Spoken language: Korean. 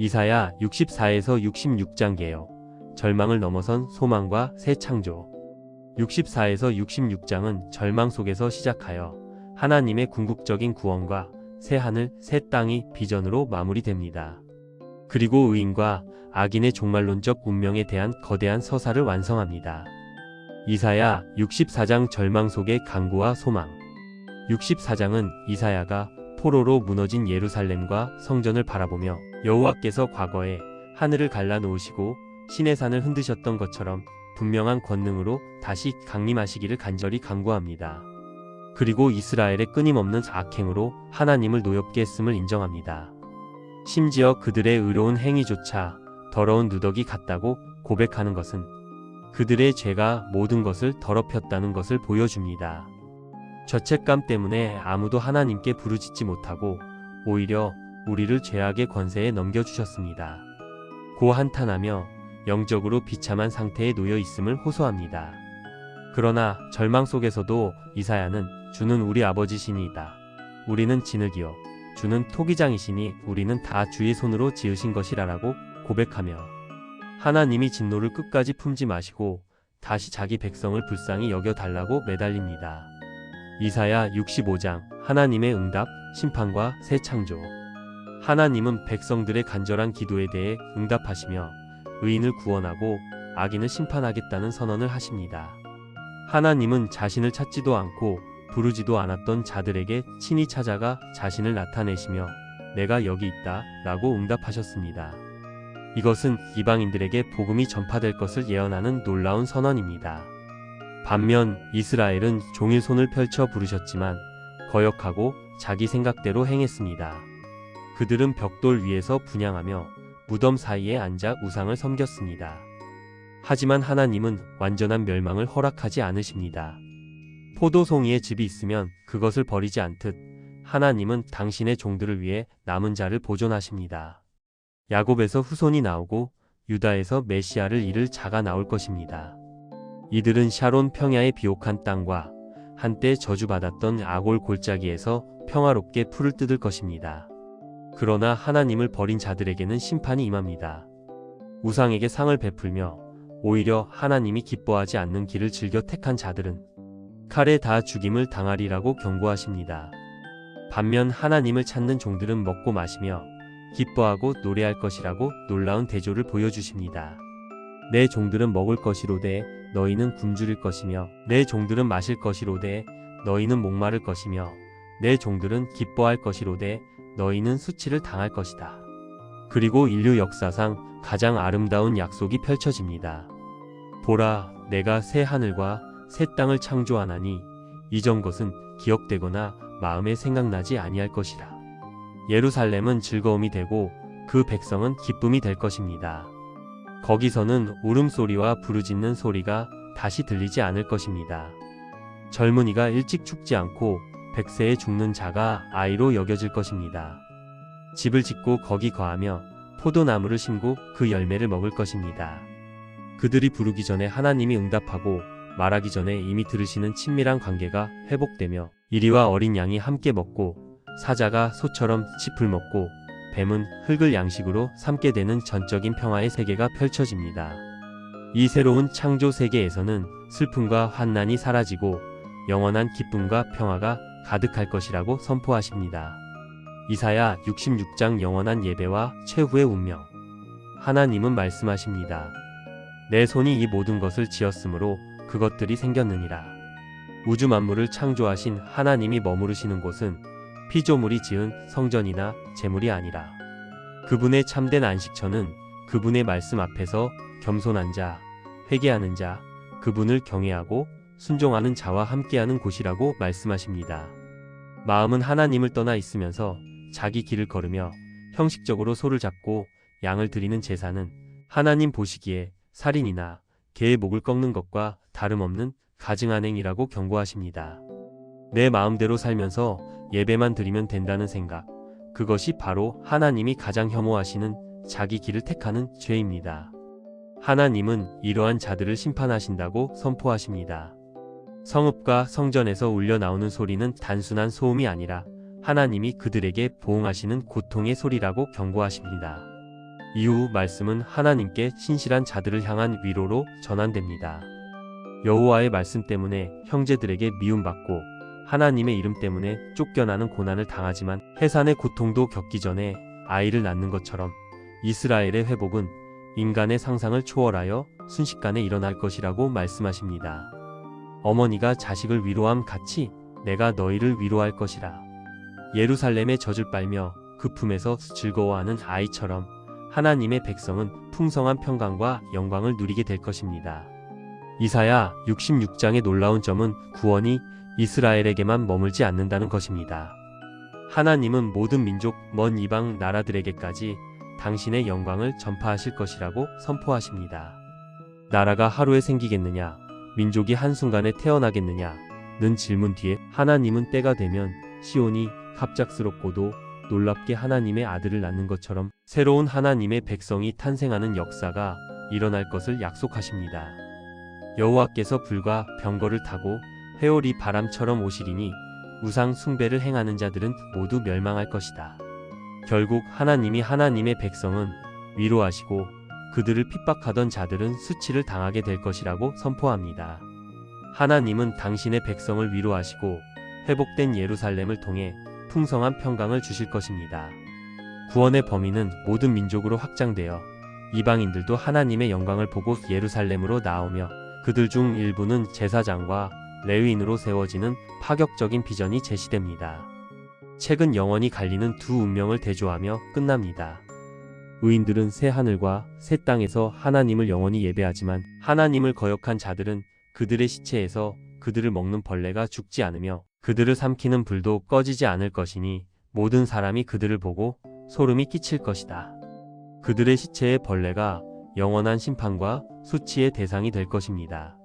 이사야 64에서 66장 개요. 절망을 넘어선 소망과 새 창조. 64에서 66장은 절망 속에서 시작하여 하나님의 궁극적인 구원과 새 하늘, 새 땅이 비전으로 마무리됩니다. 그리고 의인과 악인의 종말론적 운명에 대한 거대한 서사를 완성합니다. 이사야 64장 절망 속의 간구와 소망. 64장은 이사야가 포로로 무너진 예루살렘과 성전을 바라보며 여호와께서 과거에 하늘을 갈라놓으시고 시내산을 흔드셨던 것처럼 분명한 권능으로 다시 강림하시기를 간절히 간구합니다. 그리고 이스라엘의 끊임없는 악행으로 하나님을 노엽게 했음을 인정합니다. 심지어 그들의 의로운 행위조차 더러운 누더기 같다고 고백하는 것은 그들의 죄가 모든 것을 더럽혔다는 것을 보여줍니다. 죄책감 때문에 아무도 하나님께 부르짖지 못하고 오히려 우리를 죄악의 권세에 넘겨주셨습니다. 고 한탄하며 영적으로 비참한 상태에 놓여 있음을 호소합니다. 그러나 절망 속에서도 이사야는 주는 우리 아버지시니이다. 우리는 진흙이요 주는 토기장이시니 우리는 다 주의 손으로 지으신 것이라라고 고백하며 하나님이 진노를 끝까지 품지 마시고 다시 자기 백성을 불쌍히 여겨달라고 매달립니다. 이사야 65장 하나님의 응답, 심판과 새 창조. 하나님은 백성들의 간절한 기도에 대해 응답하시며 의인을 구원하고 악인을 심판하겠다는 선언을 하십니다. 하나님은 자신을 찾지도 않고 부르지도 않았던 자들에게 친히 찾아가 자신을 나타내시며 내가 여기 있다 라고 응답하셨습니다. 이것은 이방인들에게 복음이 전파될 것을 예언하는 놀라운 선언입니다. 반면 이스라엘은 종일 손을 펼쳐 부르셨지만 거역하고 자기 생각대로 행했습니다. 그들은 벽돌 위에서 분향하며 무덤 사이에 앉아 우상을 섬겼습니다. 하지만 하나님은 완전한 멸망을 허락하지 않으십니다. 포도송이에 즙이 있으면 그것을 버리지 않듯 하나님은 당신의 종들을 위해 남은 자를 보존하십니다. 야곱에서 후손이 나오고 유다에서 메시아를 이를 자가 나올 것입니다. 이들은 샤론 평야의 비옥한 땅과 한때 저주받았던 아골 골짜기에서 평화롭게 풀을 뜯을 것입니다. 그러나 하나님을 버린 자들에게는 심판이 임합니다. 우상에게 상을 베풀며 오히려 하나님이 기뻐하지 않는 길을 즐겨 택한 자들은 칼에 다 죽임을 당하리라고 경고하십니다. 반면 하나님을 찾는 종들은 먹고 마시며 기뻐하고 노래할 것이라고 놀라운 대조를 보여주십니다. 내 종들은 먹을 것이로되 너희는 굶주릴 것이며 내 종들은 마실 것이로되 너희는 목마를 것이며 내 종들은 기뻐할 것이로되 너희는 수치를 당할 것이다. 그리고 인류 역사상 가장 아름다운 약속이 펼쳐집니다. 보라, 내가 새 하늘과 새 땅을 창조하나니 이전 것은 기억되거나 마음에 생각나지 아니할 것이라. 예루살렘은 즐거움이 되고 그 백성은 기쁨이 될 것입니다. 거기서는 울음소리와 부르짖는 소리가 다시 들리지 않을 것입니다. 젊은이가 일찍 죽지 않고 100세에 죽는 자가 아이로 여겨질 것입니다. 집을 짓고 거기 거하며 포도나무를 심고 그 열매를 먹을 것입니다. 그들이 부르기 전에 하나님이 응답하고 말하기 전에 이미 들으시는 친밀한 관계가 회복되며 이리와 어린 양이 함께 먹고 사자가 소처럼 짚을 먹고 뱀은 흙을 양식으로 삼게 되는 전적인 평화의 세계가 펼쳐집니다. 이 새로운 창조 세계에서는 슬픔과 환난이 사라지고 영원한 기쁨과 평화가 가득할 것이라고 선포하십니다. 이사야 66장 영원한 예배와 최후의 운명. 하나님은 말씀하십니다. 내 손이 이 모든 것을 지었으므로 그것들이 생겼느니라. 우주 만물을 창조하신 하나님이 머무르시는 곳은 피조물이 지은 성전이나 제물이 아니라 그분의 참된 안식처는 그분의 말씀 앞에서 겸손한 자, 회개하는 자, 그분을 경외하고 순종하는 자와 함께하는 곳이라고 말씀하십니다. 마음은 하나님을 떠나 있으면서 자기 길을 걸으며 형식적으로 소를 잡고 양을 드리는 제사는 하나님 보시기에 살인이나 개의 목을 꺾는 것과 다름없는 가증한 행위라고 경고하십니다. 내 마음대로 살면서 예배만 드리면 된다는 생각, 그것이 바로 하나님이 가장 혐오하시는 자기 길을 택하는 죄입니다. 하나님은 이러한 자들을 심판하신다고 선포하십니다. 성읍과 성전에서 울려 나오는 소리는 단순한 소음이 아니라 하나님이 그들에게 보응하시는 고통의 소리라고 경고하십니다. 이후 말씀은 하나님께 신실한 자들을 향한 위로로 전환됩니다. 여호와의 말씀 때문에 형제들에게 미움받고 하나님의 이름 때문에 쫓겨나는 고난을 당하지만 해산의 고통도 겪기 전에 아이를 낳는 것처럼 이스라엘의 회복은 인간의 상상을 초월하여 순식간에 일어날 것이라고 말씀하십니다. 어머니가 자식을 위로함 같이 내가 너희를 위로할 것이라. 예루살렘에 젖을 빨며 그 품에서 즐거워하는 아이처럼 하나님의 백성은 풍성한 평강과 영광을 누리게 될 것입니다. 이사야 66장의 놀라운 점은 구원이 이스라엘에게만 머물지 않는다는 것입니다. 하나님은 모든 민족, 먼 이방 나라들에게까지 당신의 영광을 전파하실 것이라고 선포하십니다. 나라가 하루에 생기겠느냐, 민족이 한순간에 태어나겠느냐는 질문 뒤에 하나님은 때가 되면 시온이 갑작스럽고도 놀랍게 하나님의 아들을 낳는 것처럼 새로운 하나님의 백성이 탄생하는 역사가 일어날 것을 약속하십니다. 여호와께서 불과 병거를 타고 회오리 바람처럼 오시리니 우상 숭배를 행하는 자들은 모두 멸망할 것이다. 결국 하나님이 하나님의 백성은 위로하시고 그들을 핍박하던 자들은 수치를 당하게 될 것이라고 선포합니다. 하나님은 당신의 백성을 위로하시고 회복된 예루살렘을 통해 풍성한 평강을 주실 것입니다. 구원의 범위는 모든 민족으로 확장되어 이방인들도 하나님의 영광을 보고 예루살렘으로 나오며 그들 중 일부는 제사장과 레위인으로 세워지는 파격적인 비전이 제시됩니다. 책은 영원히 갈리는 두 운명을 대조하며 끝납니다. 의인들은 새 하늘과 새 땅에서 하나님을 영원히 예배하지만 하나님을 거역한 자들은 그들의 시체에서 그들을 먹는 벌레가 죽지 않으며 그들을 삼키는 불도 꺼지지 않을 것이니 모든 사람이 그들을 보고 소름이 끼칠 것이다. 그들의 시체의 벌레가 영원한 심판과 수치의 대상이 될 것입니다.